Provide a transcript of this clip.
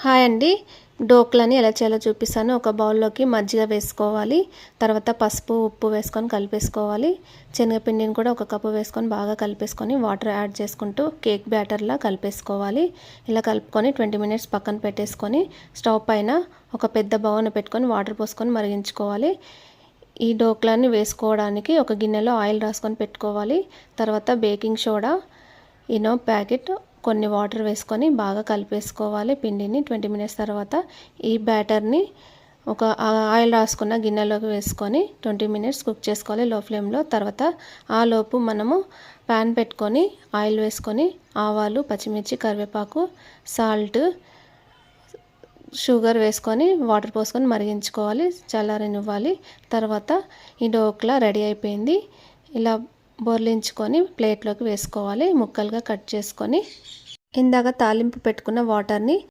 Hi అండి. డోక్లని ఎలా చేయాలో చూపిస్తాను. ఒక బౌల్లోకి మజ్జిగ వేసుకోవాలి. తర్వాత పసుపు, ఉప్పు వేసుకొని కలిపేసుకోవాలి. శనగపిండిని కూడా ఒక కప్పు వేసుకొని బాగా కలిపేసుకొని వాటర్ యాడ్ చేసుకుంటూ కేక్ బ్యాటర్లా కలిపేసుకోవాలి. ఇలా కలుపుకొని 20 మినిట్స్ పక్కన పెట్టేసుకొని స్టవ్ పైన ఒక పెద్ద బౌల్ పెట్టుకొని వాటర్ పోసుకొని మరిగించుకోవాలి. ఈ డోక్లాన్ని వేసుకోవడానికి ఒక గిన్నెలో ఆయిల్ రాసుకొని పెట్టుకోవాలి. తర్వాత బేకింగ్ సోడా, ఇనో ప్యాకెట్, కొన్ని వాటర్ వేసుకొని బాగా కలిపేసుకోవాలి పిండిని. 20 మినిట్స్ తర్వాత ఈ బ్యాటర్ని ఒక ఆయిల్ రాసుకున్న గిన్నెలోకి వేసుకొని 20 మినిట్స్ కుక్ చేసుకోవాలి లో ఫ్లేమ్లో. తర్వాత ఆ లోపు మనము ప్యాన్ పెట్టుకొని ఆయిల్ వేసుకొని ఆవాలు, పచ్చిమిర్చి, కరివేపాకు, సాల్ట్, షుగర్ వేసుకొని వాటర్ పోసుకొని మరిగించుకోవాలి, చల్లారనివ్వాలి. తర్వాత ఈ డోక్లా రెడీ అయిపోయింది. ఇలా బోర్లించుకొని ప్లేట్లోకి వేసుకోవాలి. ముక్కలుగా కట్ చేసుకొని ఇందాక తాలింపు పెట్టుకున్న వాటర్ని